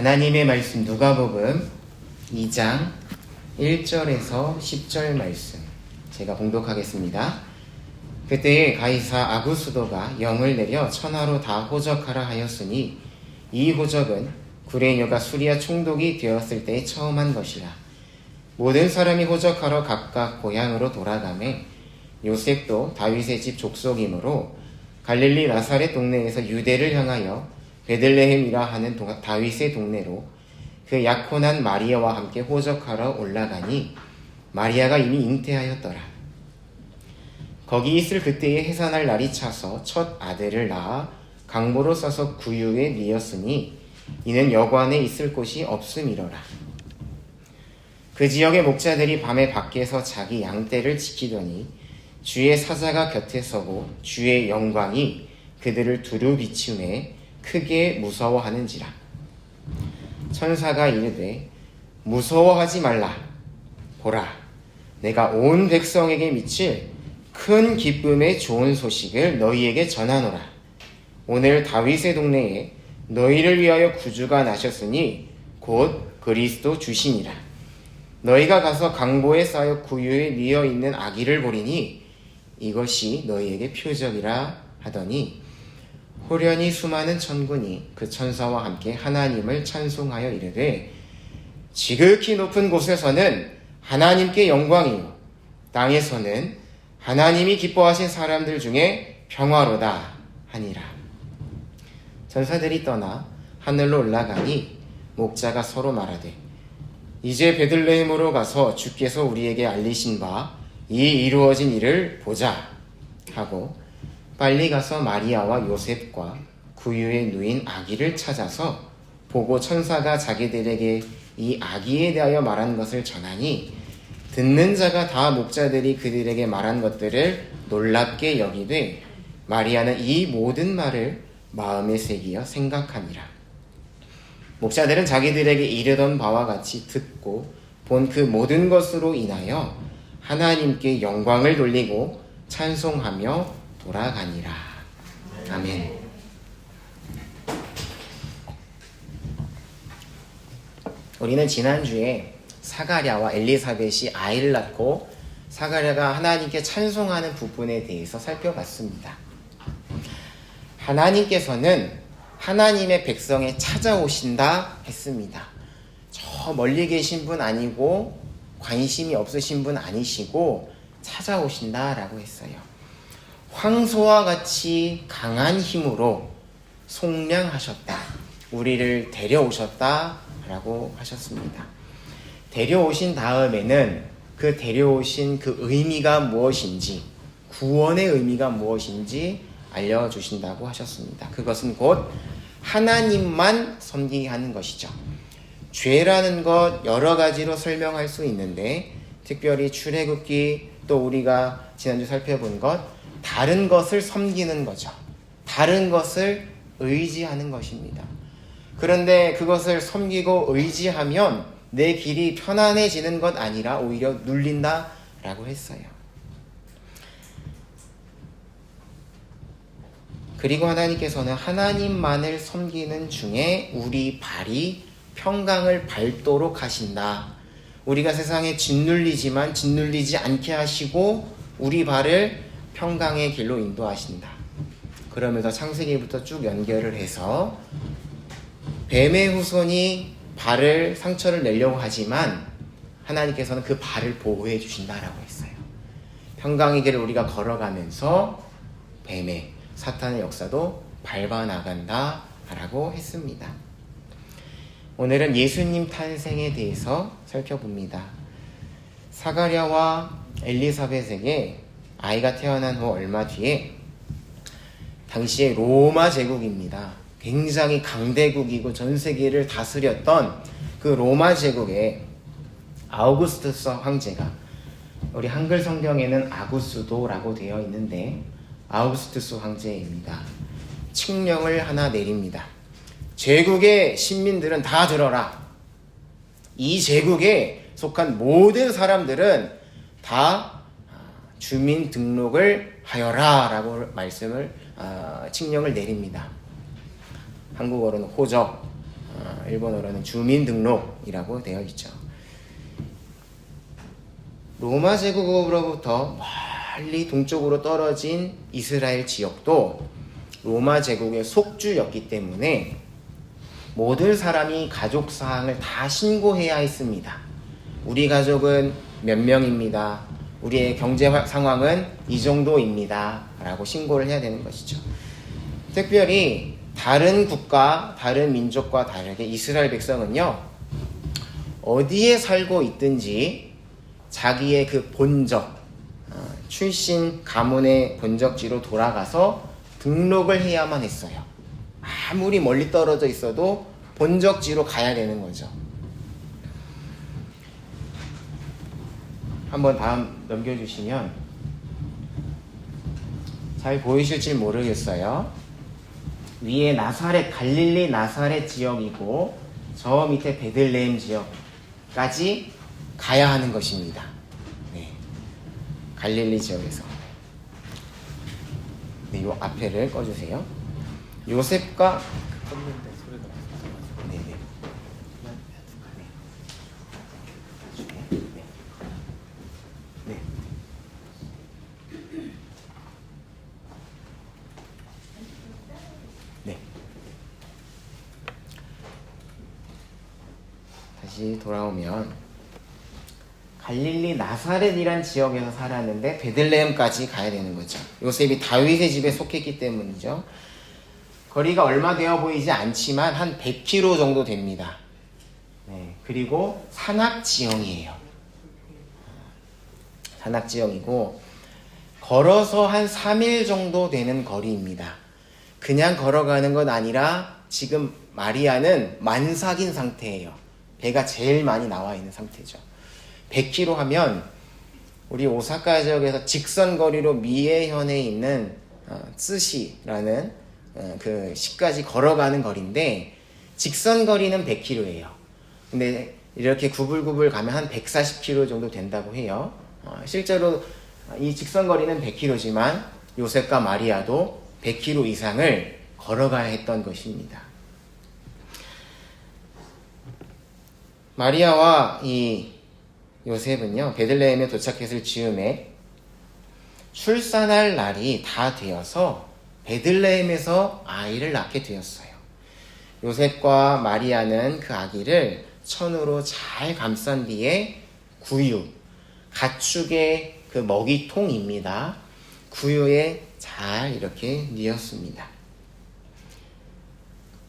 하나님의 말씀 누가복음 2장 1절에서 10절 말씀 제가 봉독하겠습니다. 그때에 가이사 아구스도가 영을 내려 천하로 다 호적하라 하였으니 이 호적은 구레뇨가 수리아 총독이 되었을 때에 처음 한 것이라. 모든 사람이 호적하러 각각 고향으로 돌아가매 요셉도 다윗의 집 족속이므로 갈릴리 나사렛 동네에서 유대를 향하여 베들레헴이라 하는 다윗의 동네로 그 약혼한 마리아와 함께 호적하러 올라가니 마리아가 이미 잉태하였더라. 거기 있을 그때에 해산할 날이 차서 첫 아들을 낳아 강보로 싸서 구유에 뉘었으니 이는 여관에 있을 곳이 없음이로라. 그 지역의 목자들이 밤에 밖에서 자기 양떼를 지키더니 주의 사자가 곁에 서고 주의 영광이 그들을 두루 비추매 크게 무서워하는지라. 천사가 이르되 무서워하지 말라. 보라, 내가 온 백성에게 미칠 큰 기쁨의 좋은 소식을 너희에게 전하노라. 오늘 다윗의 동네에 너희를 위하여 구주가 나셨으니 곧 그리스도 주시니라. 너희가 가서 강보에 쌓여 구유에 뉘어 있는 아기를 보리니 이것이 너희에게 표적이라 하더니 호련히 수많은 천군이 그 천사와 함께 하나님을 찬송하여 이르되 지극히 높은 곳에서는 하나님께 영광이요 땅에서는 하나님이 기뻐하신 사람들 중에 평화로다 하니라. 천사들이 떠나 하늘로 올라가니 목자가 서로 말하되 이제 베들레헴으로 가서 주께서 우리에게 알리신 바 이 이루어진 일을 보자 하고 빨리 가서 마리아와 요셉과 구유에 누인 아기를 찾아서 보고 천사가 자기들에게 이 아기에 대하여 말한 것을 전하니 듣는 자가 다 목자들이 그들에게 말한 것들을 놀랍게 여기되 마리아는 이 모든 말을 마음에 새기어 생각하니라. 목자들은 자기들에게 이르던 바와 같이 듣고 본 그 모든 것으로 인하여 하나님께 영광을 돌리고 찬송하며 돌아가니라. 아멘. 우리는 지난주에 사가랴와 엘리사벳이 아이를 낳고 사가랴가 하나님께 찬송하는 부분에 대해서 살펴봤습니다. 하나님께서는 하나님의 백성에 찾아오신다 했습니다. 저 멀리 계신 분 아니고 관심이 없으신 분 아니시고 찾아오신다라고 했어요. 황소와 같이 강한 힘으로 속량하셨다. 우리를 데려오셨다라고 하셨습니다. 데려오신 다음에는 그 데려오신 그 의미가 무엇인지, 구원의 의미가 무엇인지 알려주신다고 하셨습니다. 그것은 곧 하나님만 섬기게 하는 것이죠. 죄라는 것 여러 가지로 설명할 수 있는데 특별히 출애굽기 또 우리가 지난주 살펴본 것 다른 것을 섬기는 거죠. 다른 것을 의지하는 것입니다. 그런데 그것을 섬기고 의지하면 내 길이 편안해지는 것 아니라 오히려 눌린다라고 했어요. 그리고 하나님께서는 하나님만을 섬기는 중에 우리 발이 평강을 밟도록 하신다. 우리가 세상에 짓눌리지만 짓눌리지 않게 하시고 우리 발을 평강의 길로 인도하신다. 그러면서 창세기부터 쭉 연결을 해서 뱀의 후손이 발을 상처를 내려고 하지만 하나님께서는 그 발을 보호해 주신다라고 했어요. 평강의 길을 우리가 걸어가면서 뱀의 사탄의 역사도 밟아 나간다라고 했습니다. 오늘은 예수님 탄생에 대해서 살펴봅니다. 사가랴와 엘리사벳에게 아이가 태어난 후 얼마 뒤에 당시의 로마 제국입니다. 굉장히 강대국이고 전 세계를 다스렸던 그 로마 제국의 아우구스투스 황제가 우리 한글 성경에는 아구스도라고 되어 있는데 아우구스투스 황제입니다. 칙령을 하나 내립니다. 제국의 신민들은 다 들어라. 이 제국에 속한 모든 사람들은 다 주민 등록을 하여라 라고 칙령을 내립니다. 한국어로는 호적, 일본어로는 주민등록이라고 되어 있죠. 로마 제국으로부터 멀리 동쪽으로 떨어진 이스라엘 지역도 로마 제국의 속주였기 때문에 모든 사람이 가족 사항을 다 신고해야 했습니다. 우리 가족은 몇 명입니다. 우리의 경제 상황은 이 정도입니다. 라고 신고를 해야 되는 것이죠. 특별히 다른 국가, 다른 민족과 다르게 이스라엘 백성은요, 어디에 살고 있든지 자기의 그 본적, 출신 가문의 본적지로 돌아가서 등록을 해야만 했어요. 아무리 멀리 떨어져 있어도 본적지로 가야 되는 거죠. 한번 다음 넘겨주시면 잘 보이실지 모르겠어요. 위에 나사렛, 갈릴리 나사렛 지역이고 저 밑에 베들레헴 지역까지 가야 하는 것입니다. 네. 갈릴리 지역에서. 네, 요 앞에를 꺼주세요. 요셉과 네네. 네. 네. 다시 돌아오면 갈릴리 나사렛이란 지역에서 살았는데 베들레헴까지 가야 되는 거죠. 요셉이 다윗의 집에 속했기 때문이죠. 거리가 얼마 되어 보이지 않지만 한 100km 정도 됩니다. 네, 그리고 산악지형이에요. 산악지형이고 걸어서 한 3일 정도 되는 거리입니다. 그냥 걸어가는 건 아니라 지금 마리아는 만삭인 상태예요. 배가 제일 많이 나와 있는 상태죠. 100km 하면 우리 오사카 지역에서 직선 거리로 미에현에 있는 쯔시라는 그 시까지 걸어가는 거리인데 직선 거리는 100km예요. 근데 이렇게 구불구불 가면 한 140km 정도 된다고 해요. 실제로 이 직선 거리는 100km지만 요셉과 마리아도 100km 이상을 걸어가야 했던 것입니다. 마리아와 이 요셉은요, 베들레헴에 도착했을 즈음에 출산할 날이 다 되어서 베들레헴에서 아이를 낳게 되었어요. 요셉과 마리아는 그 아기를 천으로 잘 감싼 뒤에 구유, 가축의 그 먹이통입니다. 구유에 잘 이렇게 뉘었습니다.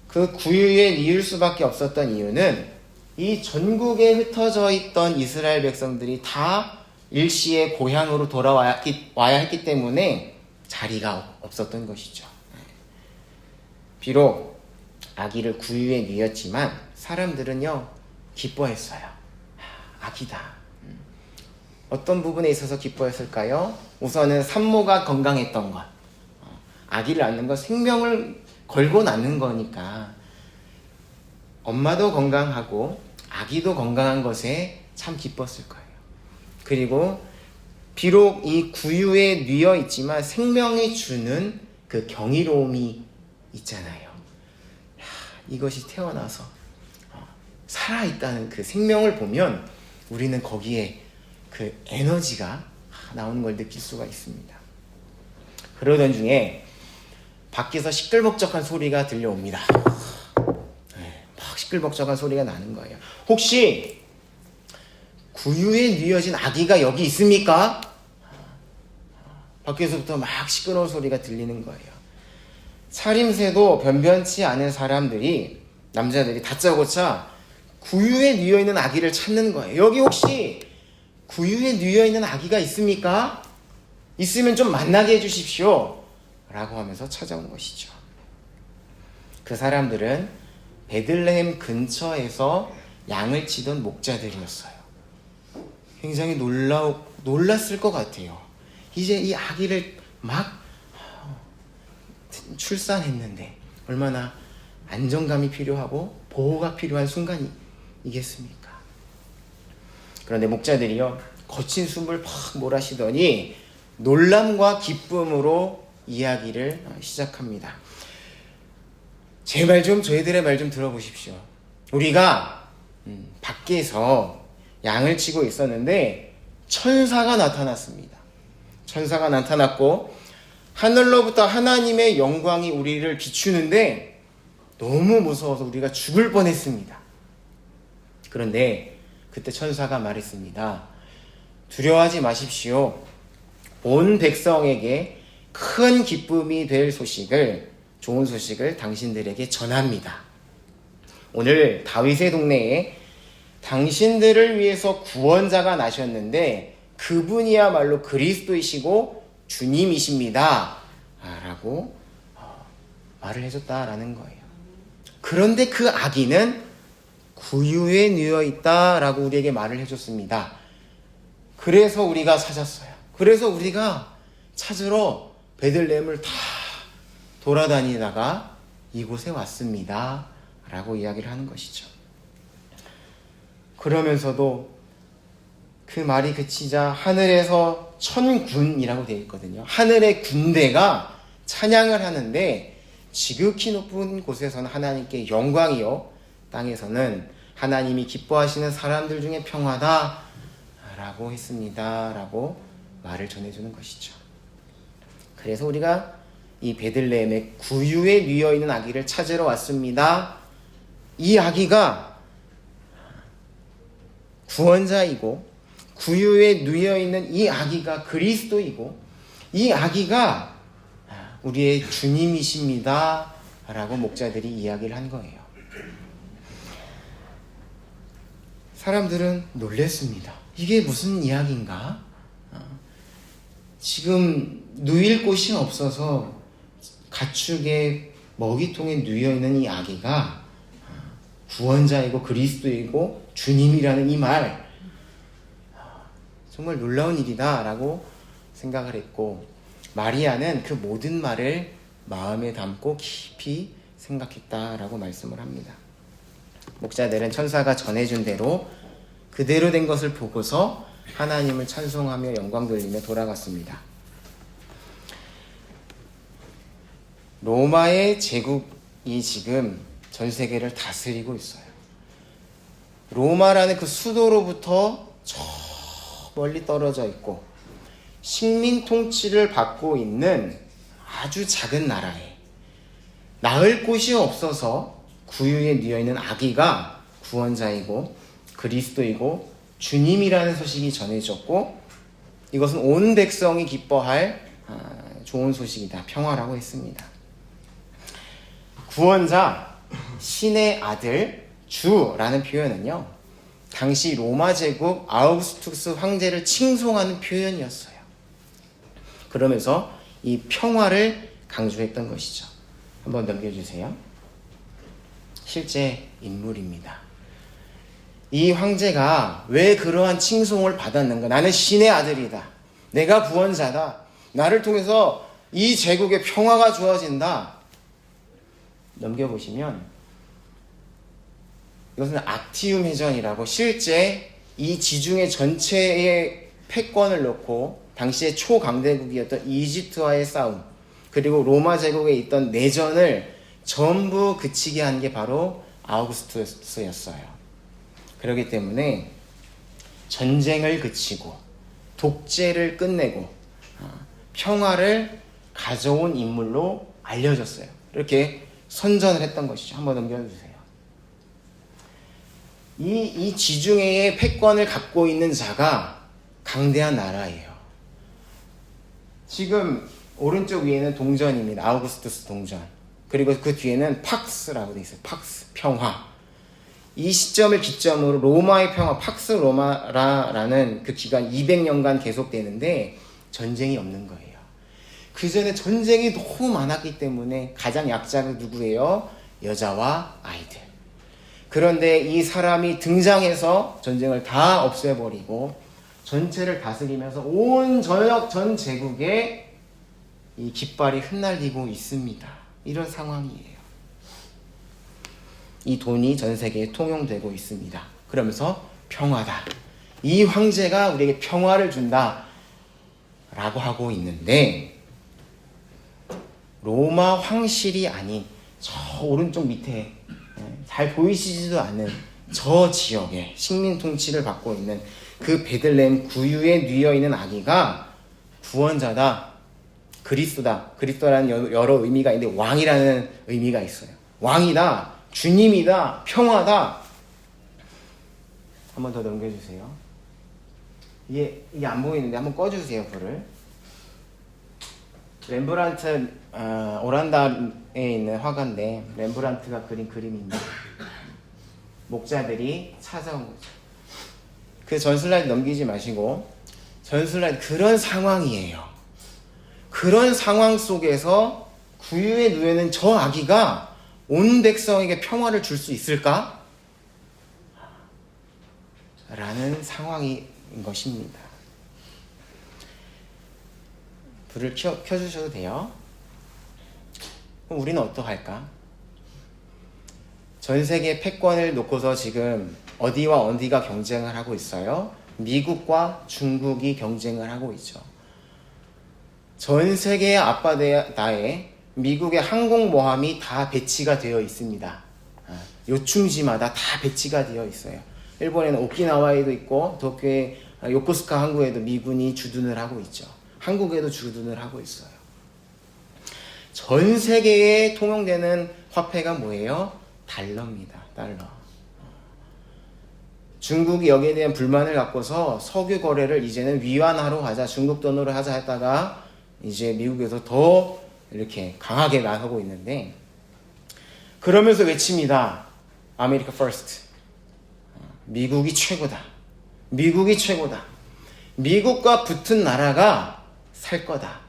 그 구유에 뉘을 수밖에 없었던 이유는 이 전국에 흩어져 있던 이스라엘 백성들이 다 일시에 고향으로 돌아와야 했기 때문에 자리가 없었던 것이죠. 비록 아기를 구유에 뉘었지만 사람들은요 기뻐했어요. 아기다. 어떤 부분에 있어서 기뻐했을까요? 우선은 산모가 건강했던 것. 아기를 낳는 건 생명을 걸고 낳는 거니까 엄마도 건강하고 아기도 건강한 것에 참 기뻤을 거예요. 그리고 비록 이 구유에 뉘어 있지만 생명이 주는 그 경이로움이 있잖아요. 이것이 태어나서 살아있다는 그 생명을 보면 우리는 거기에 그 에너지가 나오는 걸 느낄 수가 있습니다. 그러던 중에 밖에서 시끌벅적한 소리가 들려옵니다. 막 시끌벅적한 소리가 나는 거예요. 혹시 구유에 뉘어진 아기가 여기 있습니까? 밖에서부터 막 시끄러운 소리가 들리는 거예요. 차림새도 변변치 않은 사람들이, 남자들이 다짜고짜 구유에 뉘어있는 아기를 찾는 거예요. 여기 혹시 구유에 뉘어있는 아기가 있습니까? 있으면 좀 만나게 해주십시오. 라고 하면서 찾아온 것이죠. 그 사람들은 베들레헴 근처에서 양을 치던 목자들이었어요. 굉장히 놀랐을 것 같아요. 이제 이 아기를 막 출산했는데 얼마나 안정감이 필요하고 보호가 필요한 순간이겠습니까? 그런데 목자들이요 거친 숨을 팍 몰아쉬더니 놀람과 기쁨으로 이야기를 시작합니다. 제 말 좀, 저희들의 말 좀 들어보십시오. 우리가 밖에서 양을 치고 있었는데 천사가 나타났습니다. 천사가 나타났고 하늘로부터 하나님의 영광이 우리를 비추는데 너무 무서워서 우리가 죽을 뻔했습니다. 그런데 그때 천사가 말했습니다. 두려워하지 마십시오. 온 백성에게 큰 기쁨이 될 소식을, 좋은 소식을 당신들에게 전합니다. 오늘 다윗의 동네에 당신들을 위해서 구원자가 나셨는데 그분이야말로 그리스도이시고 주님이십니다. 라고 말을 해줬다라는 거예요. 그런데 그 아기는 구유에 누워 있다라고 우리에게 말을 해줬습니다. 그래서 우리가 찾았어요. 그래서 우리가 찾으러 베들레헴을 다 돌아다니다가 이곳에 왔습니다. 라고 이야기를 하는 것이죠. 그러면서도 그 말이 그치자 하늘에서 천군이라고 되어 있거든요. 하늘의 군대가 찬양을 하는데 지극히 높은 곳에서는 하나님께 영광이요, 땅에서는 하나님이 기뻐하시는 사람들 중에 평화다 라고 했습니다. 라고 말을 전해주는 것이죠. 그래서 우리가 이 베들레헴의 구유에 누워있는 아기를 찾으러 왔습니다. 이 아기가 구원자이고 구유에 누워있는 이 아기가 그리스도이고 이 아기가 우리의 주님이십니다 라고 목자들이 이야기를 한 거예요. 사람들은 놀랬습니다. 이게 무슨 이야기인가? 지금 누일 곳이 없어서 가축의 먹이통에 누워있는 이 아기가 구원자이고 그리스도이고 주님이라는 이 말, 정말 놀라운 일이다 라고 생각을 했고, 마리아는 그 모든 말을 마음에 담고 깊이 생각했다라고 말씀을 합니다. 목자들은 천사가 전해준 대로 그대로 된 것을 보고서 하나님을 찬송하며 영광 돌리며 돌아갔습니다. 로마의 제국이 지금 전 세계를 다스리고 있어요. 로마라는 그 수도로부터 저 멀리 떨어져 있고 식민 통치를 받고 있는 아주 작은 나라에 나을 곳이 없어서 구유에 누워있는 아기가 구원자이고 그리스도이고 주님이라는 소식이 전해졌고, 이것은 온 백성이 기뻐할 좋은 소식이다, 평화라고 했습니다. 구원자, 신의 아들, 주라는 표현은요, 당시 로마 제국 아우구스투스 황제를 칭송하는 표현이었어요. 그러면서 이 평화를 강조했던 것이죠. 한번 넘겨주세요. 실제 인물입니다. 이 황제가 왜 그러한 칭송을 받았는가? 나는 신의 아들이다. 내가 구원자다. 나를 통해서 이 제국의 평화가 주어진다. 넘겨보시면 이것은 악티움 해전이라고 실제 이 지중해 전체의 패권을 놓고 당시의 초강대국이었던 이집트와의 싸움, 그리고 로마 제국에 있던 내전을 전부 그치게 한 게 바로 아우구스투스였어요. 그렇기 때문에 전쟁을 그치고 독재를 끝내고 평화를 가져온 인물로 알려졌어요. 이렇게 선전을 했던 것이죠. 한번 넘겨주세요. 이 지중해의 패권을 갖고 있는 자가 강대한 나라예요. 지금 오른쪽 위에는 동전입니다. 아우구스투스 동전. 그리고 그 뒤에는 팍스라고 되어 있어요. 팍스, 평화. 이 시점을 기점으로 로마의 평화, 팍스 로마라는 그 기간 200년간 계속되는데 전쟁이 없는 거예요. 그 전에 전쟁이 너무 많았기 때문에 가장 약자가 누구예요? 여자와 아이들. 그런데 이 사람이 등장해서 전쟁을 다 없애버리고 전체를 다스리면서 온 전 제국에 이 깃발이 흩날리고 있습니다. 이런 상황이에요. 이 돈이 전 세계에 통용되고 있습니다. 그러면서 평화다. 이 황제가 우리에게 평화를 준다 라고 하고 있는데, 로마 황실이 아닌 저 오른쪽 밑에 잘 보이시지도 않는 저 지역에 식민 통치를 받고 있는 그 베들레헴 구유에 누워 있는 아기가 구원자다, 그리스도다. 그리스도라는 여러 의미가 있는데 왕이라는 의미가 있어요. 왕이다, 주님이다, 평화다. 한 번 더 넘겨주세요. 이게 안 보이는데 한번 꺼주세요, 불을. 렘브란트, 오란다에 있는 화가인데 렘브란트가 그린 그림입니다. 목자들이 찾아온 거죠. 그 전 슬라이드 넘기지 마시고, 전 슬라이드 그런 상황이에요. 그런 상황 속에서 구유에 누워있는 저 아기가 온 백성에게 평화를 줄 수 있을까? 라는 상황인 것입니다. 불을 켜주셔도 돼요. 그럼 우리는 어떡할까? 전 세계 패권을 놓고서 지금 어디와 어디가 경쟁을 하고 있어요? 미국과 중국이 경쟁을 하고 있죠. 전 세계의 앞바다에 미국의 항공모함이 다 배치가 되어 있습니다. 요충지마다 다 배치가 되어 있어요. 일본에는 오키나와에도 있고 도쿄의 요코스카 항구에도 미군이 주둔을 하고 있죠. 한국에도 주둔을 하고 있어요. 전 세계에 통용되는 화폐가 뭐예요? 달러입니다. 달러. 중국이 여기에 대한 불만을 갖고서 석유 거래를 이제는 위안화로 하자, 중국 돈으로 하자 했다가 이제 미국에서 더 이렇게 강하게 나서고 있는데, 그러면서 외칩니다. 아메리카 퍼스트. 미국이 최고다. 미국이 최고다. 미국과 붙은 나라가 살 거다.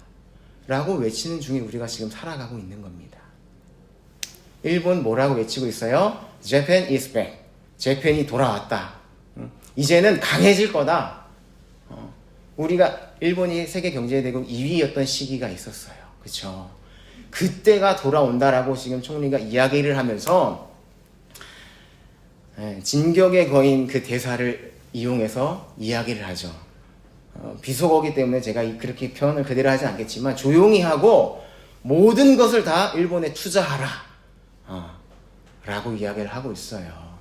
라고 외치는 중에 우리가 지금 살아가고 있는 겁니다. 일본 뭐라고 외치고 있어요? Japan is back. 재팬이 돌아왔다. 이제는 강해질 거다. 우리가 일본이 세계 경제대국 2위였던 시기가 있었어요. 그렇죠? 그때가 돌아온다라고 지금 총리가 이야기를 하면서 진격의 거인 그 대사를 이용해서 이야기를 하죠. 비속어기 때문에 제가 그렇게 표현을 그대로 하지 않겠지만 조용히 하고 모든 것을 다 일본에 투자하라 라고 이야기를 하고 있어요.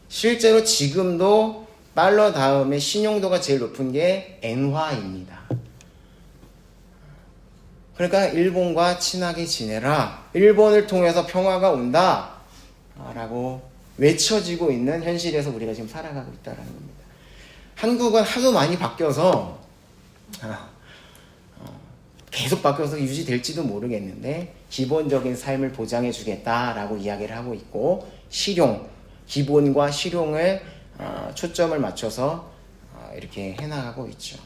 실제로 지금도 달러 다음에 신용도가 제일 높은 게 엔화입니다. 그러니까 일본과 친하게 지내라, 일본을 통해서 평화가 온다 라고 외쳐지고 있는 현실에서 우리가 지금 살아가고 있다는 겁니다. 한국은 하도 많이 바뀌어서 계속 바뀌어서 유지될지도 모르겠는데 기본적인 삶을 보장해 주겠다라고 이야기를 하고 있고, 실용, 기본과 실용을 초점을 맞춰서 이렇게 해나가고 있죠.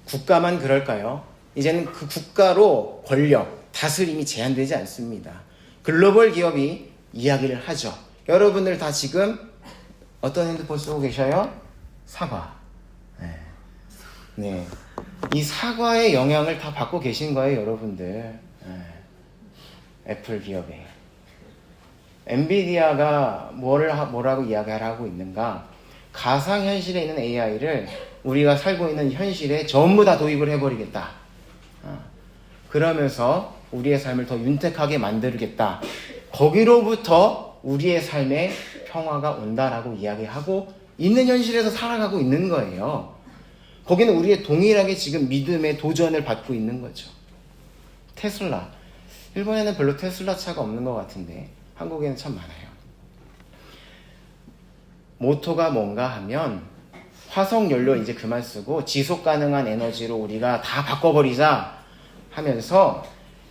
국가만 그럴까요? 이제는 그 국가로 권력, 다스림이 제한되지 않습니다. 글로벌 기업이 이야기를 하죠. 여러분들 다 지금 어떤 핸드폰 쓰고 계셔요? 사과. 네. 이 사과의 영향을 다 받고 계신 거예요, 여러분들. 애플 기업에. 엔비디아가 뭐라고 이야기하고 있는가? 가상현실에 있는 AI를 우리가 살고 있는 현실에 전부 다 도입을 해버리겠다. 그러면서 우리의 삶을 더 윤택하게 만들겠다. 거기로부터 우리의 삶에 평화가 온다라고 이야기하고 있는 현실에서 살아가고 있는 거예요. 거기는 우리의 동일하게 지금 믿음의 도전을 받고 있는 거죠. 테슬라. 일본에는 별로 테슬라 차가 없는 것 같은데 한국에는 참 많아요. 모토가 뭔가 하면 화석 연료 이제 그만 쓰고 지속 가능한 에너지로 우리가 다 바꿔버리자 하면서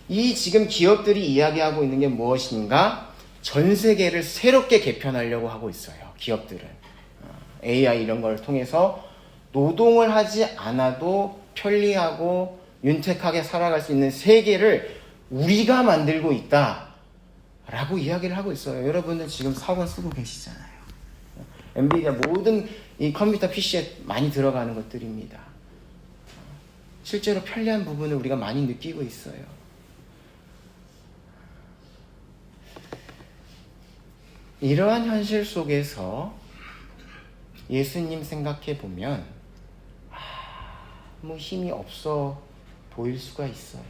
이 지금 기업들이 이야기하고 있는 게 무엇인가? 전 세계를 새롭게 개편하려고 하고 있어요. 기업들은. AI 이런 걸 통해서 노동을 하지 않아도 편리하고 윤택하게 살아갈 수 있는 세계를 우리가 만들고 있다 라고 이야기를 하고 있어요. 여러분들 지금 사원 쓰고 계시잖아요. 엔비디아 모든 이 컴퓨터 PC에 많이 들어가는 것들입니다. 실제로 편리한 부분을 우리가 많이 느끼고 있어요. 이러한 현실 속에서 예수님 생각해 보면 힘이 없어 보일 수가 있어요.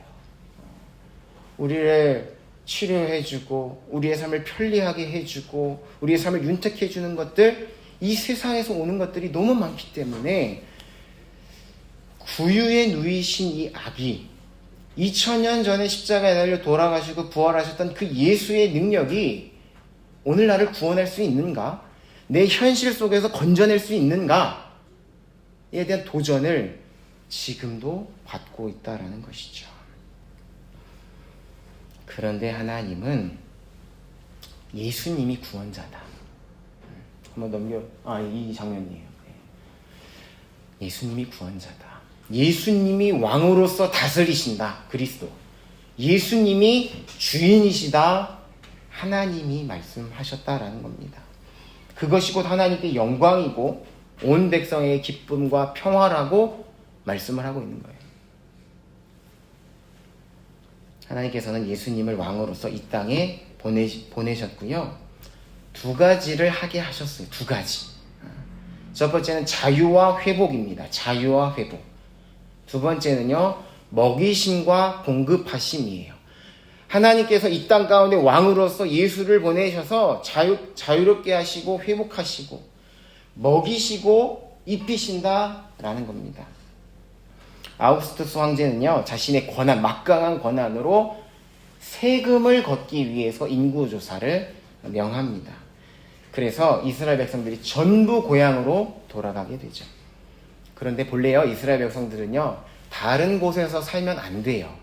우리를 치료해주고 우리의 삶을 편리하게 해주고 우리의 삶을 윤택해주는 것들, 이 세상에서 오는 것들이 너무 많기 때문에 구유에 누이신 이 아기, 2000년 전에 십자가에 달려 돌아가시고 부활하셨던 그 예수의 능력이 오늘 나를 구원할 수 있는가? 내 현실 속에서 건져낼 수 있는가에 대한 도전을 지금도 받고 있다라는 것이죠. 그런데 하나님은 예수님이 구원자다. 한번 이 장면이에요. 예수님이 구원자다. 예수님이 왕으로서 다스리신다. 그리스도. 예수님이 주인이시다. 하나님이 말씀하셨다라는 겁니다. 그것이 곧 하나님께 영광이고 온 백성의 기쁨과 평화라고 말씀을 하고 있는 거예요. 하나님께서는 예수님을 왕으로서 이 땅에 보내셨고요. 두 가지를 하게 하셨어요. 두 가지. 첫 번째는 자유와 회복입니다. 자유와 회복. 두 번째는요, 먹이심과 공급하심이에요. 하나님께서 이 땅 가운데 왕으로서 예수를 보내셔서 자유롭게 하시고 회복하시고 먹이시고 입히신다라는 겁니다. 아우구스투스 황제는요, 자신의 권한, 막강한 권한으로 세금을 걷기 위해서 인구조사를 명합니다. 그래서 이스라엘 백성들이 전부 고향으로 돌아가게 되죠. 그런데 본래요, 이스라엘 백성들은요, 다른 곳에서 살면 안 돼요.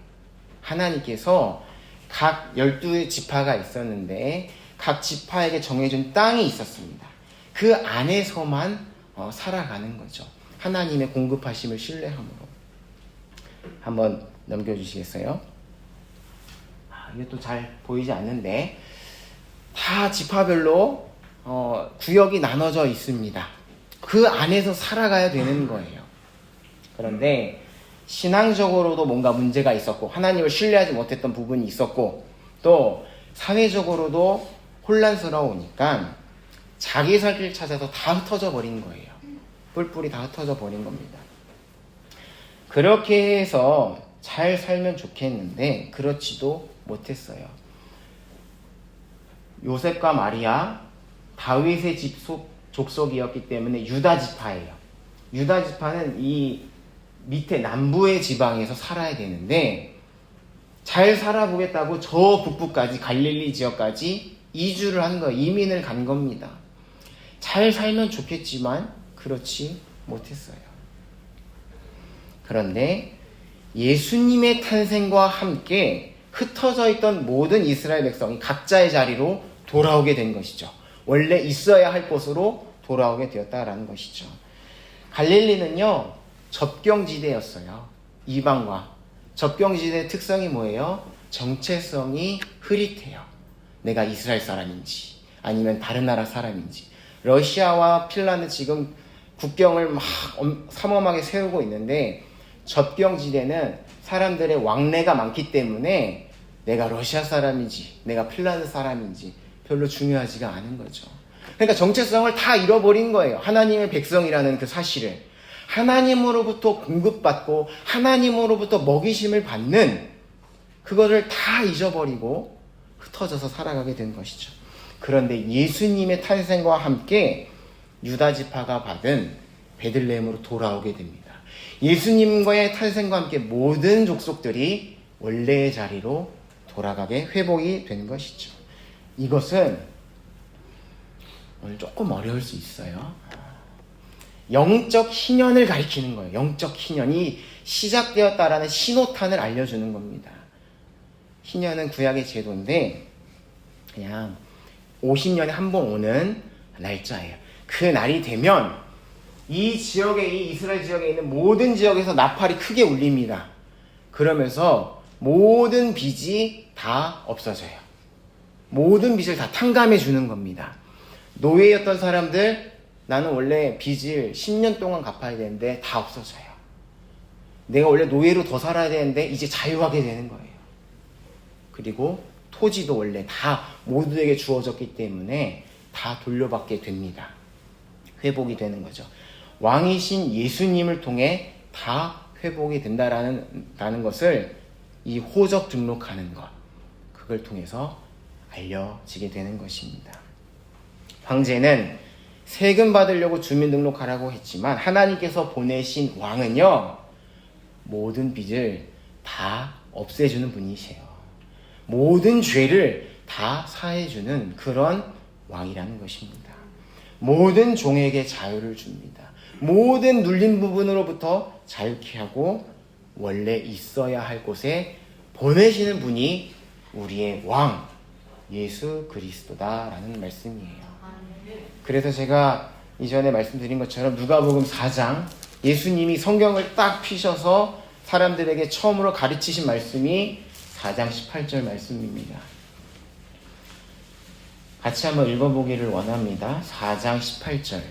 하나님께서 각 12지파가 있었는데 각 지파에게 정해준 땅이 있었습니다. 그 안에서만 살아가는 거죠. 하나님의 공급하심을 신뢰함으로. 한번 넘겨주시겠어요? 이것도 잘 보이지 않는데 다 지파별로 구역이 나눠져 있습니다. 그 안에서 살아가야 되는 거예요. 그런데 신앙적으로도 뭔가 문제가 있었고 하나님을 신뢰하지 못했던 부분이 있었고 또 사회적으로도 혼란스러우니까 자기 살 길 찾아서 다 흩어져 버린 거예요. 뿔뿔이 다 흩어져 버린 겁니다. 그렇게 해서 잘 살면 좋겠는데 그렇지도 못했어요. 요셉과 마리아, 다윗의 족속이었기 때문에 유다 지파예요. 유다 지파는 이 밑에 남부의 지방에서 살아야 되는데 잘 살아보겠다고 저 북부까지 갈릴리 지역까지 이주를 한 거예요. 이민을 간 겁니다. 잘 살면 좋겠지만 그렇지 못했어요. 그런데 예수님의 탄생과 함께 흩어져 있던 모든 이스라엘 백성이 각자의 자리로 돌아오게 된 것이죠. 원래 있어야 할 곳으로 돌아오게 되었다라는 것이죠. 갈릴리는요, 접경지대였어요. 이방과. 접경지대의 특성이 뭐예요? 정체성이 흐릿해요. 내가 이스라엘 사람인지 아니면 다른 나라 사람인지. 러시아와 핀란드 지금 국경을 막 삼엄하게 세우고 있는데 접경지대는 사람들의 왕래가 많기 때문에 내가 러시아 사람인지 내가 핀란드 사람인지 별로 중요하지가 않은 거죠. 그러니까 정체성을 다 잃어버린 거예요. 하나님의 백성이라는 그 사실을. 하나님으로부터 공급받고 하나님으로부터 먹이심을 받는 그거를 다 잊어버리고 흩어져서 살아가게 된 것이죠. 그런데 예수님의 탄생과 함께 유다 지파가 받은 베들레헴으로 돌아오게 됩니다. 예수님과의 탄생과 함께 모든 족속들이 원래의 자리로 돌아가게 회복이 된 것이죠. 이것은 오늘 조금 어려울 수 있어요. 영적 희년을 가리키는 거예요. 영적 희년이 시작되었다라는 신호탄을 알려주는 겁니다. 희년은 구약의 제도인데 그냥 50년에 한 번 오는 날짜예요. 그 날이 되면 이 지역에, 이 이스라엘 지역에 있는 모든 지역에서 나팔이 크게 울립니다. 그러면서 모든 빚이 다 없어져요. 모든 빚을 다 탕감해 주는 겁니다. 노예였던 사람들, 나는 원래 빚을 10년 동안 갚아야 되는데 다 없어져요. 내가 원래 노예로 더 살아야 되는데 이제 자유하게 되는 거예요. 그리고 토지도 원래 다 모두에게 주어졌기 때문에 다 돌려받게 됩니다. 회복이 되는 거죠. 왕이신 예수님을 통해 다 회복이 된다라는 것을 이 호적 등록하는 것, 그걸 통해서 알려지게 되는 것입니다. 황제는 세금 받으려고 주민등록하라고 했지만 하나님께서 보내신 왕은요, 모든 빚을 다 없애주는 분이세요. 모든 죄를 다 사해주는 그런 왕이라는 것입니다. 모든 종에게 자유를 줍니다. 모든 눌린 부분으로부터 자유케 하고 원래 있어야 할 곳에 보내시는 분이 우리의 왕 예수 그리스도다라는 말씀이에요. 그래서 제가 이전에 말씀드린 것처럼 누가복음 4장, 예수님이 성경을 딱 피셔서 사람들에게 처음으로 가르치신 말씀이 4장 18절 말씀입니다. 같이 한번 읽어보기를 원합니다. 4장 18절.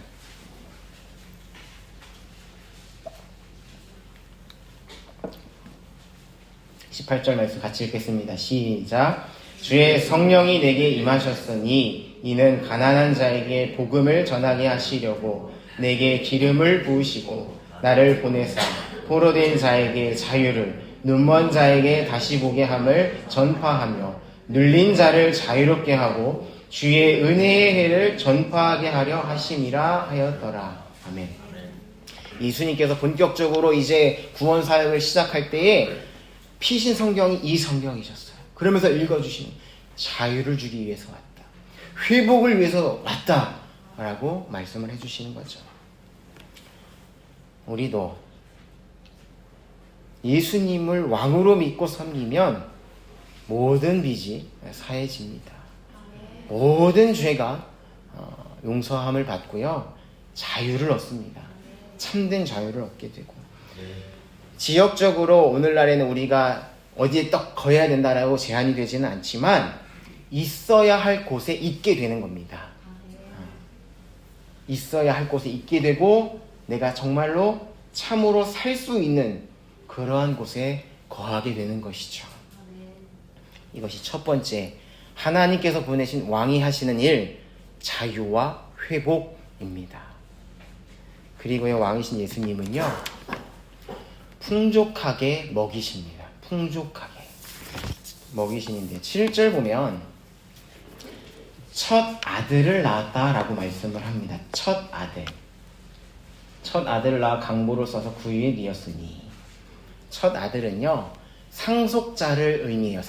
말씀 같이 읽겠습니다. 시작. 주의 성령이 내게 임하셨으니 이는 가난한 자에게 복음을 전하게 하시려고 내게 기름을 부으시고 나를 보내사 포로된 자에게 자유를, 눈먼 자에게 다시 보게 함을 전파하며 눌린 자를 자유롭게 하고 주의 은혜의 해를 전파하게 하려 하심이라 하였더라. 아멘. 예수님께서 본격적으로 이제 구원 사역을 시작할 때에 피신 성경이 이 성경이셨어요. 그러면서 읽어주시는, 자유를 주기 위해서 왔다, 회복을 위해서 왔다 라고 말씀을 해주시는 거죠. 우리도 예수님을 왕으로 믿고 섬기면 모든 빚이 사해집니다. 모든 죄가 용서함을 받고요, 자유를 얻습니다. 참된 자유를 얻게 되고, 지역적으로 오늘날에는 우리가 어디에 딱 거해야 된다라고 제한이 되지는 않지만 있어야 할 곳에 있게 되는 겁니다. 있어야 할 곳에 있게 되고 내가 정말로 참으로 살 수 있는 그러한 곳에 거하게 되는 것이죠. 이것이 첫 번째, 하나님께서 보내신 왕이 하시는 일, 자유와 회복입니다. 그리고요, 왕이신 예수님은요, 풍족하게 먹이십니다. 풍족하게 먹이시는데 7절 보면 첫 아들을 낳았다라고 말씀을 합니다. 첫 아들을 낳아 강보를 써서 구유에 뉘었으니, 첫 아들은요, 상속자를 의미해요.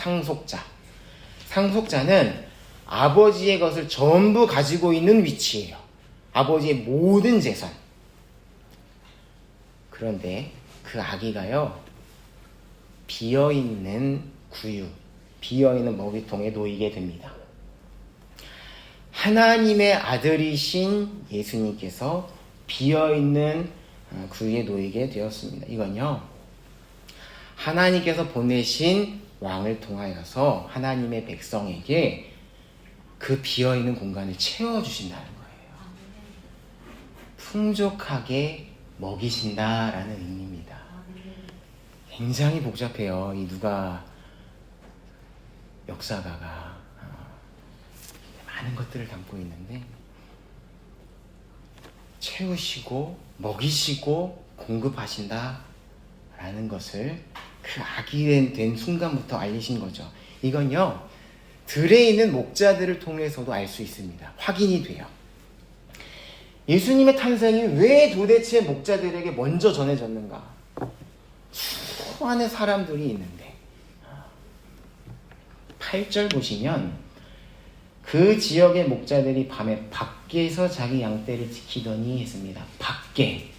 상속자는 아버지의 것을 전부 가지고 있는 위치예요. 아버지의 모든 재산. 그런데 그 아기가요, 비어있는 구유, 비어있는 먹이통에 놓이게 됩니다. 하나님의 아들이신 예수님께서 비어있는 구유에 놓이게 되었습니다. 이건요, 하나님께서 보내신 왕을 통하여서 하나님의 백성에게 그 비어있는 공간을 채워주신다는 거예요. 풍족하게 먹이신다라는 의미입니다. 굉장히 복잡해요. 이 누가 역사가가 많은 것들을 담고 있는데, 채우시고 먹이시고 공급하신다라는 것을 그 아기 된 순간부터 알리신 거죠. 이건요, 들에 있는 목자들을 통해서도 알 수 있습니다. 확인이 돼요. 예수님의 탄생이 왜 도대체 목자들에게 먼저 전해졌는가? 수많은 사람들이 있는데 8절 보시면 그 지역의 목자들이 밤에 밖에서 자기 양떼를 지키더니 했습니다. 밖에.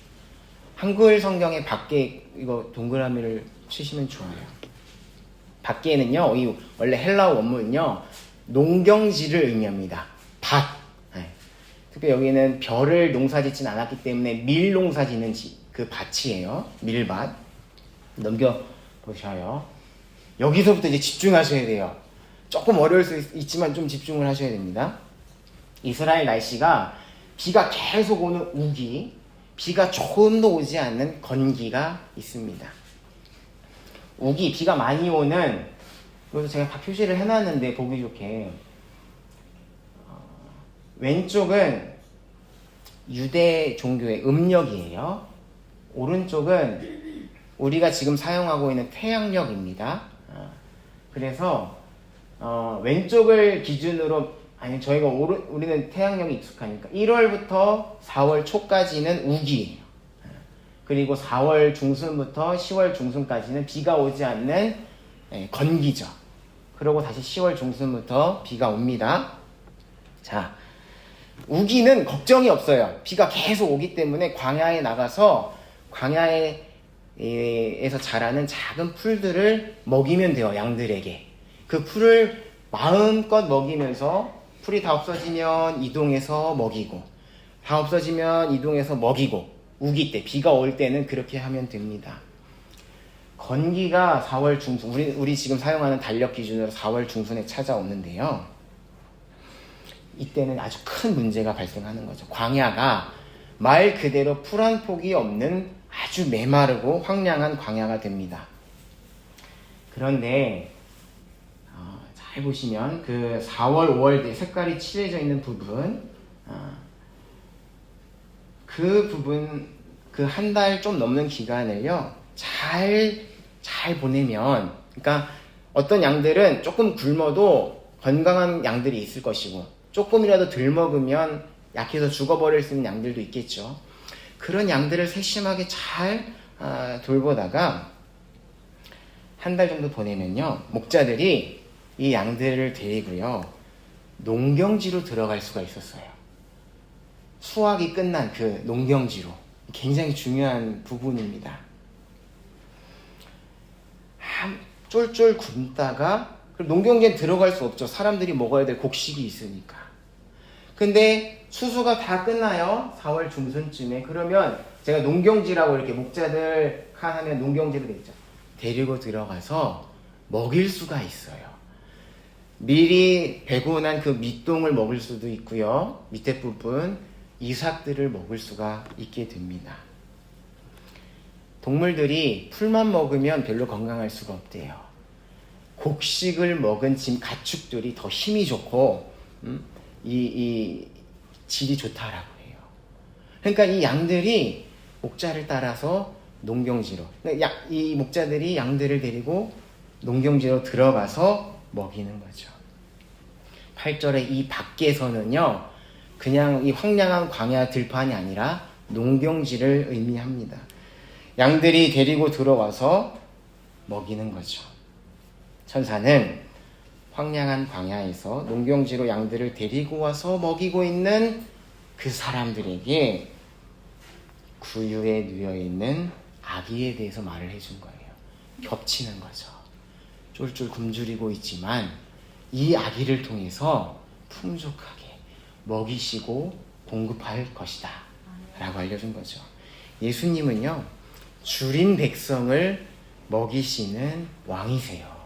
한글 성경에 밖에, 이거 동그라미를 치시면 좋아요. 밖에는요, 이 원래 헬라어 원문은요, 농경지를 의미합니다. 밭. 네. 특히 여기는 벼를 농사짓진 않았기 때문에 밀 농사짓는 그 밭이에요. 밀밭. 넘겨보셔요. 여기서부터 이제 집중하셔야 돼요. 조금 어려울 수 있지만 좀 집중을 하셔야 됩니다. 이스라엘 날씨가 비가 계속 오는 우기, 비가 조금도 오지 않는 건기가 있습니다. 우기, 비가 많이 오는, 그래서 제가 다 표시를 해놨는데 보기 좋게, 왼쪽은 유대 종교의 음력이에요. 오른쪽은 우리가 지금 사용하고 있는 태양력입니다. 그래서 왼쪽을 기준으로, 아니 저희가 우리는 태양력이 익숙하니까 1월부터 4월 초까지는 우기예요. 그리고 4월 중순부터 10월 중순까지는 비가 오지 않는 건기죠. 그리고 다시 10월 중순부터 비가 옵니다. 자, 우기는 걱정이 없어요. 비가 계속 오기 때문에 광야에 나가서 광야에서 자라는 작은 풀들을 먹이면 돼요. 양들에게. 그 풀을 마음껏 먹이면서 풀이 다 없어지면 이동해서 먹이고, 다 없어지면 이동해서 먹이고, 우기 때, 비가 올 때는 그렇게 하면 됩니다. 건기가 4월 중순, 우리 지금 사용하는 달력 기준으로 4월 중순에 찾아오는데요. 이때는 아주 큰 문제가 발생하는 거죠. 광야가 말 그대로 풀 한 폭이 없는 아주 메마르고 황량한 광야가 됩니다. 그런데 잘 보시면 그 4월, 5월 색깔이 칠해져 있는 부분, 그 부분, 그 한 달 좀 넘는 기간을요, 잘 보내면, 그러니까 어떤 양들은 조금 굶어도 건강한 양들이 있을 것이고, 조금이라도 덜 먹으면 약해서 죽어버릴 수 있는 양들도 있겠죠. 그런 양들을 세심하게 잘 돌보다가 한 달 정도 보내면요, 목자들이 이 양들을 데리고요, 농경지로 들어갈 수가 있었어요. 수확이 끝난 그 농경지로. 굉장히 중요한 부분입니다. 쫄쫄 굶다가, 농경지에 들어갈 수 없죠. 사람들이 먹어야 될 곡식이 있으니까. 근데 추수가 다 끝나요. 4월 중순쯤에. 그러면 제가 농경지라고 이렇게 목자들 하면 농경지로 되어 있죠. 데리고 들어가서 먹일 수가 있어요. 미리 베고 난 그 밑동을 먹을 수도 있고요. 밑에 부분 이삭들을 먹을 수가 있게 됩니다. 동물들이 풀만 먹으면 별로 건강할 수가 없대요. 곡식을 먹은 가축들이 더 힘이 좋고 이 질이 좋다라고 해요. 그러니까 이 양들이 목자를 따라서 농경지로, 이 목자들이 양들을 데리고 농경지로 들어가서 먹이는 거죠. 8절에 이 밖에서는요, 그냥 이 황량한 광야 들판이 아니라 농경지를 의미합니다. 양들이 데리고 들어와서 먹이는 거죠. 천사는 황량한 광야에서 농경지로 양들을 데리고 와서 먹이고 있는 그 사람들에게 구유에 누워있는 아기에 대해서 말을 해준 거예요. 겹치는 거죠. 쫄쫄 굶주리고 있지만 이 아기를 통해서 풍족하게 먹이시고 공급할 것이다 라고 알려준 거죠. 예수님은요, 줄인 백성을 먹이시는 왕이세요.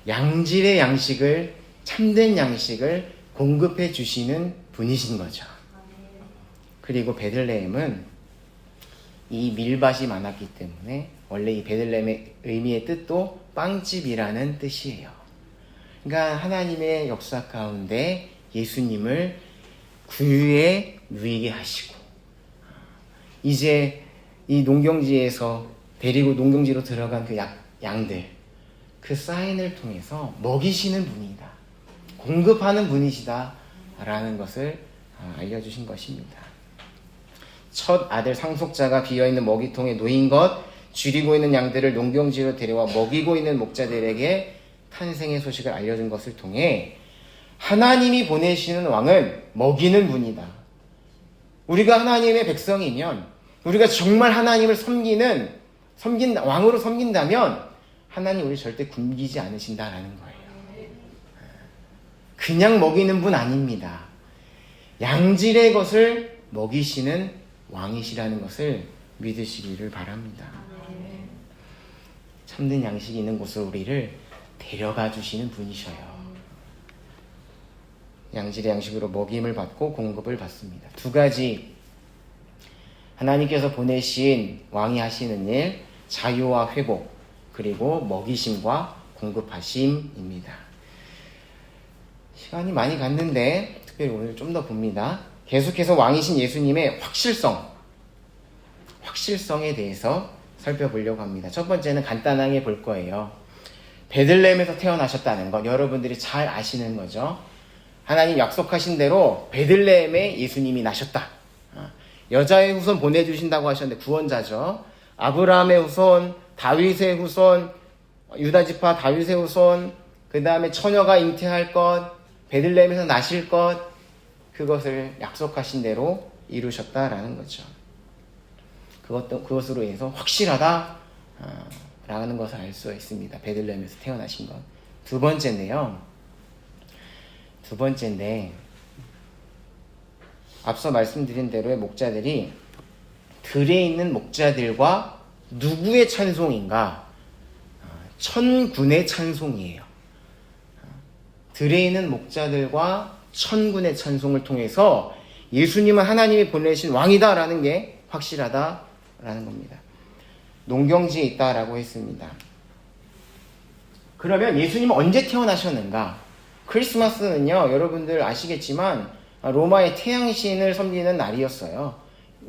양질의 양식을, 참된 양식을 공급해 주시는 분이신 거죠. 그리고 베들레헴은 이 밀밭이 많았기 때문에 원래 이 베들레헴의 의미의 뜻도 빵집이라는 뜻이에요. 그러니까 하나님의 역사 가운데 예수님을 구유에 누이게 하시고, 이제 이 농경지에서 데리고 농경지로 들어간 그 양들, 그 사인을 통해서 먹이시는 분이다, 공급하는 분이시다 라는 것을 알려주신 것입니다. 첫 아들 상속자가 비어있는 먹이통에 놓인 것, 줄이고 있는 양들을 농경지로 데려와 먹이고 있는 목자들에게 탄생의 소식을 알려준 것을 통해 하나님이 보내시는 왕은 먹이는 분이다. 우리가 하나님의 백성이면, 우리가 정말 하나님을 왕으로 섬긴다면 하나님 우리 절대 굶기지 않으신다라는 거예요. 그냥 먹이는 분 아닙니다. 양질의 것을 먹이시는 왕이시라는 것을 믿으시기를 바랍니다. 참된 양식이 있는 곳으로 우리를 데려가 주시는 분이셔요. 양질의 양식으로 먹임을 받고 공급을 받습니다. 두 가지 하나님께서 보내신 왕이 하시는 일, 자유와 회복, 그리고 먹이심과 공급하심입니다. 시간이 많이 갔는데 특별히 오늘 좀 더 봅니다. 계속해서 왕이신 예수님의 확실성에 대해서 살펴보려고 합니다. 첫 번째는 간단하게 볼 거예요. 베들레헴에서 태어나셨다는 것 여러분들이 잘 아시는 거죠. 하나님 약속하신 대로 베들레헴에 예수님이 나셨다. 여자의 후손 보내주신다고 하셨는데 구원자죠. 아브라함의 후손, 다윗의 후손, 유다지파 다윗의 후손, 그 다음에 처녀가 잉태할 것, 베들레헴에서 나실 것, 그것을 약속하신 대로 이루셨다라는 거죠. 그것으로 인해서 확실하다 라는 것을 알 수 있습니다. 베들레헴에서 태어나신 것. 두 번째인데 앞서 말씀드린 대로의 목자들이 들에 있는 목자들과 누구의 찬송인가? 천군의 찬송이에요. 들에 있는 목자들과 천군의 찬송을 통해서 예수님은 하나님이 보내신 왕이다라는 게 확실하다라는 겁니다. 농경지에 있다라고 했습니다. 그러면 예수님은 언제 태어나셨는가? 크리스마스는요, 여러분들 아시겠지만 로마의 태양신을 섬기는 날이었어요.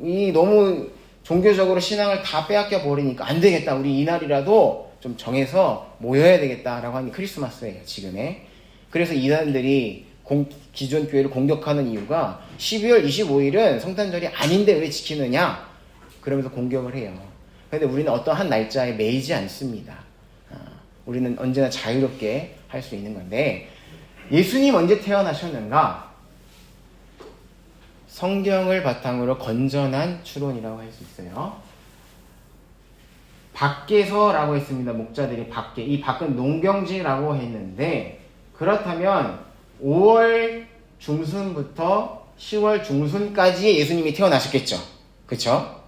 이 너무 종교적으로 신앙을 다 빼앗겨 버리니까 안 되겠다. 우리 이날이라도 좀 정해서 모여야 되겠다라고 하는 게 크리스마스예요, 지금의. 그래서 이단들이 기존 교회를 공격하는 이유가 12월 25일은 성탄절이 아닌데 왜 지키느냐? 그러면서 공격을 해요. 그런데 우리는 어떤 한 날짜에 매이지 않습니다. 우리는 언제나 자유롭게 할 수 있는 건데, 예수님 언제 태어나셨는가? 성경을 바탕으로 건전한 추론이라고 할 수 있어요. 밖에서라고 했습니다. 목자들이 밖에. 이 밖은 농경지라고 했는데, 그렇다면 5월 중순부터 10월 중순까지 예수님이 태어나셨겠죠. 그쵸?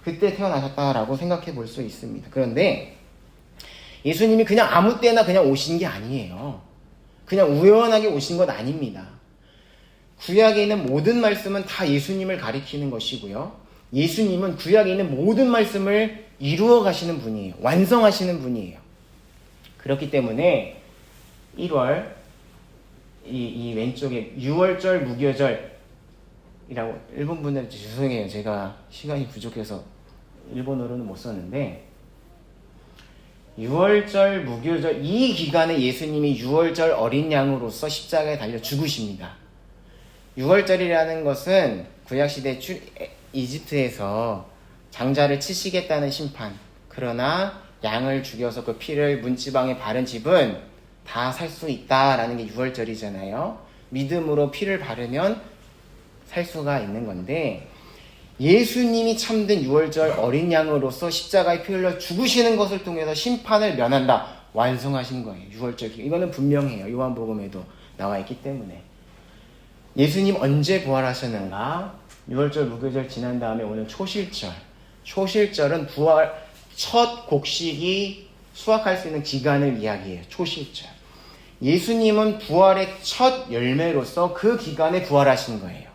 그때 태어나셨다라고 생각해 볼 수 있습니다. 그런데 예수님이 그냥 아무 때나 그냥 오신 게 아니에요. 그냥 우연하게 오신 것 아닙니다. 구약에 있는 모든 말씀은 다 예수님을 가리키는 것이고요. 예수님은 구약에 있는 모든 말씀을 이루어 가시는 분이에요. 완성하시는 분이에요. 그렇기 때문에 1월 이 왼쪽에 6월절 무교절이라고, 일본 분들 죄송해요. 제가 시간이 부족해서 일본어로는 못 썼는데 6월절 무교절 이 기간에 예수님이 6월절 어린 양으로서 십자가에 달려 죽으십니다. 6월절이라는 것은 구약시대 이집트에서 장자를 치시겠다는 심판, 그러나 양을 죽여서 그 피를 문지방에 바른 집은 다 살 수 있다라는 게 6월절이잖아요. 믿음으로 피를 바르면 살 수가 있는 건데, 예수님이 참된 6월절 어린 양으로서 십자가에 피 흘려 죽으시는 것을 통해서 심판을 면한다, 완성하신 거예요. 6월절 이거는 분명해요. 요한복음에도 나와 있기 때문에. 예수님 언제 부활하셨는가? 6월절 무교절 지난 다음에 오는 초실절. 초실절은 부활 첫 곡식이 수확할 수 있는 기간을 이야기해요. 초실절. 예수님은 부활의 첫 열매로서 그 기간에 부활하신 거예요.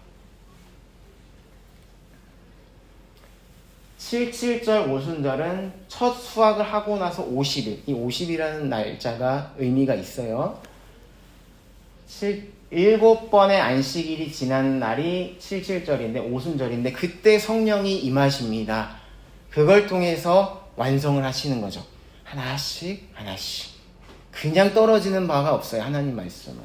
77절 오순절은 첫 수확을 하고 나서 50일, 이 50이라는 날짜가 의미가 있어요. 7번의 안식일이 지난 날이 77절인데 오순절인데 그때 성령이 임하십니다. 그걸 통해서 완성을 하시는 거죠. 하나씩 그냥 떨어지는 바가 없어요. 하나님 말씀은.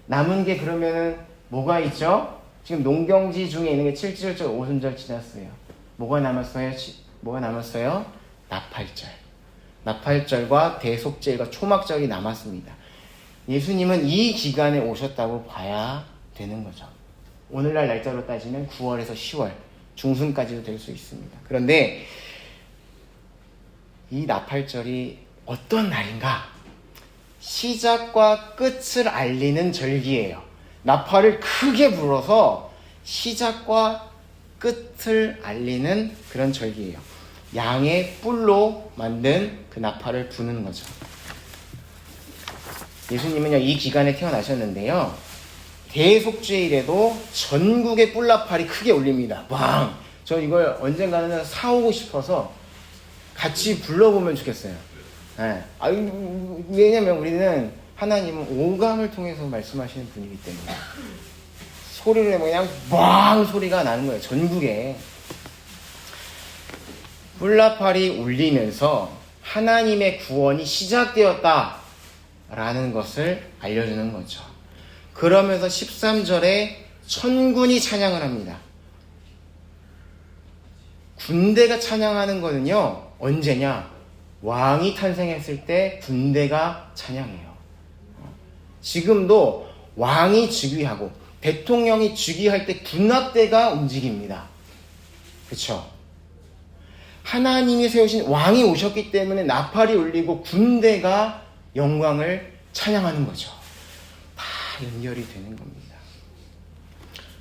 남은 게 그러면은 뭐가 있죠? 지금 농경지 중에 있는 게 77절 오순절 지났어요. 뭐가 남았어요? 나팔절. 나팔절과 대속절과 초막절이 남았습니다. 예수님은 이 기간에 오셨다고 봐야 되는 거죠. 오늘날 날짜로 따지면 9월에서 10월 중순까지도 될 수 있습니다. 그런데 이 나팔절이 어떤 날인가? 시작과 끝을 알리는 절기예요. 나팔을 크게 불어서 시작과 끝을 알리는 그런 절기예요. 양의 뿔로 만든 그 나팔을 부는 거죠. 예수님은요, 이 기간에 태어나셨는데요, 대속죄일에도 전국의 뿔나팔이 크게 울립니다. 빵! 저 이걸 언젠가는 사오고 싶어서 같이 불러보면 좋겠어요. 네. 왜냐면 우리는 하나님은 오감을 통해서 말씀하시는 분이기 때문에 소리를 내면 그냥 빵 소리가 나는 거예요. 전국에 뿔나팔이 울리면서 하나님의 구원이 시작되었다라는 것을 알려주는 거죠. 그러면서 13절에 천군이 찬양을 합니다. 군대가 찬양하는 거는요, 언제냐? 왕이 탄생했을 때 군대가 찬양해요. 지금도 왕이 즉위하고 대통령이 즉위할 때 군악대가 움직입니다. 그렇죠? 하나님이 세우신 왕이 오셨기 때문에 나팔이 울리고 군대가 영광을 찬양하는 거죠. 다 연결이 되는 겁니다.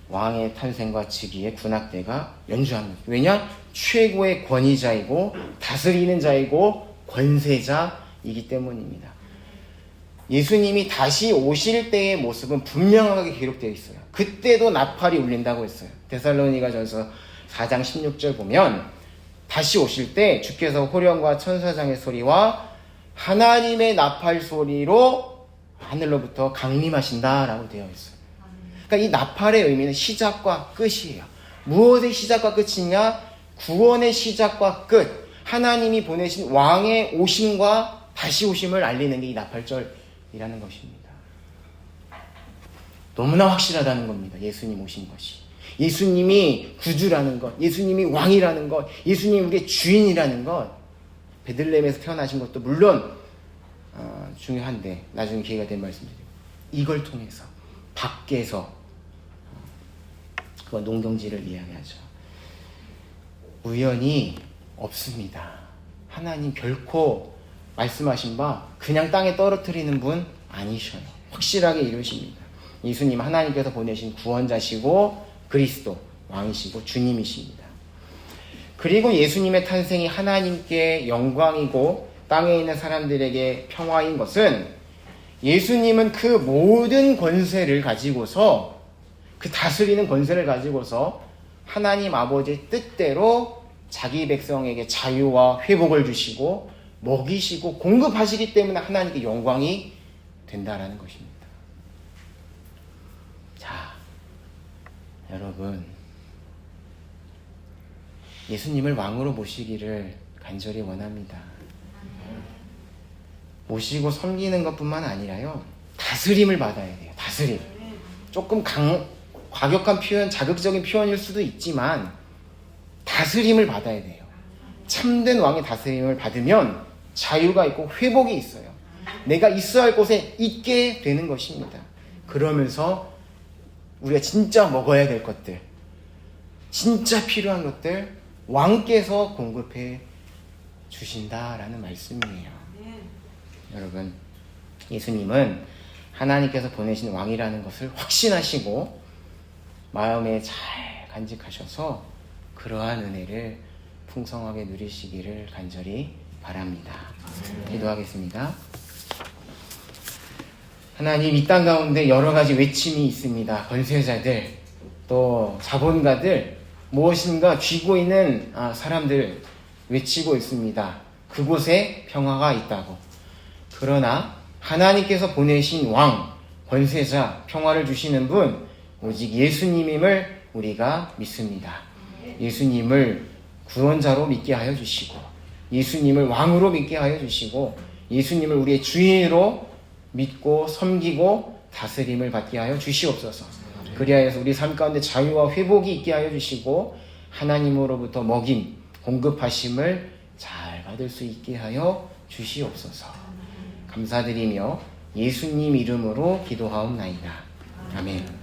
왕의 탄생과 즉위에 군악대가 연주합니다. 왜냐? 최고의 권위자이고 다스리는 자이고 권세자이기 때문입니다. 예수님이 다시 오실 때의 모습은 분명하게 기록되어 있어요. 그때도 나팔이 울린다고 했어요. 데살로니가전서 4장 16절 보면 다시 오실 때 주께서 호령과 천사장의 소리와 하나님의 나팔 소리로 하늘로부터 강림하신다라고 되어 있어요. 그러니까 이 나팔의 의미는 시작과 끝이에요. 무엇의 시작과 끝이냐? 구원의 시작과 끝. 하나님이 보내신 왕의 오심과 다시 오심을 알리는 게 이 나팔절이라는 것입니다. 너무나 확실하다는 겁니다. 예수님 오신 것이. 예수님이 구주라는 것, 예수님이 왕이라는 것, 예수님이 우리의 주인이라는 것, 베들레헴에서 태어나신 것도 물론 중요한데 나중에 기회가 되면 말씀드리고, 이걸 통해서 밖에서 그건 농경지를 이야기하죠. 우연이 없습니다. 하나님 결코 말씀하신 바 그냥 땅에 떨어뜨리는 분 아니셔요. 확실하게 이루십니다. 예수님 하나님께서 보내신 구원자시고 그리스도 왕이시고 주님이십니다. 그리고 예수님의 탄생이 하나님께 영광이고 땅에 있는 사람들에게 평화인 것은 예수님은 그 모든 권세를 가지고서, 그 다스리는 권세를 가지고서 하나님 아버지의 뜻대로 자기 백성에게 자유와 회복을 주시고 먹이시고 공급하시기 때문에 하나님께 영광이 된다라는 것입니다. 자, 여러분, 예수님을 왕으로 모시기를 간절히 원합니다. 모시고 섬기는 것뿐만 아니라요, 다스림을 받아야 돼요. 다스림. 조금 과격한 표현, 자극적인 표현일 수도 있지만 다스림을 받아야 돼요. 참된 왕의 다스림을 받으면 자유가 있고 회복이 있어요. 내가 있어야 할 곳에 있게 되는 것입니다. 그러면서 우리가 진짜 먹어야 될 것들, 진짜 필요한 것들 왕께서 공급해 주신다라는 말씀이에요. 여러분, 예수님은 하나님께서 보내신 왕이라는 것을 확신하시고 마음에 잘 간직하셔서 그러한 은혜를 풍성하게 누리시기를 간절히 바랍니다. 기도하겠습니다. 하나님, 이 땅 가운데 여러 가지 외침이 있습니다. 권세자들, 또 자본가들, 무엇인가 쥐고 있는 사람들 외치고 있습니다. 그곳에 평화가 있다고. 그러나 하나님께서 보내신 왕, 권세자, 평화를 주시는 분, 오직 예수님임을 우리가 믿습니다. 예수님을 구원자로 믿게 하여 주시고, 예수님을 왕으로 믿게 하여 주시고, 예수님을 우리의 주인으로 믿고 섬기고 다스림을 받게 하여 주시옵소서. 그리하여서 우리 삶 가운데 자유와 회복이 있게 하여 주시고, 하나님으로부터 먹임, 공급하심을 잘 받을 수 있게 하여 주시옵소서. 감사드리며 예수님 이름으로 기도하옵나이다. 아멘.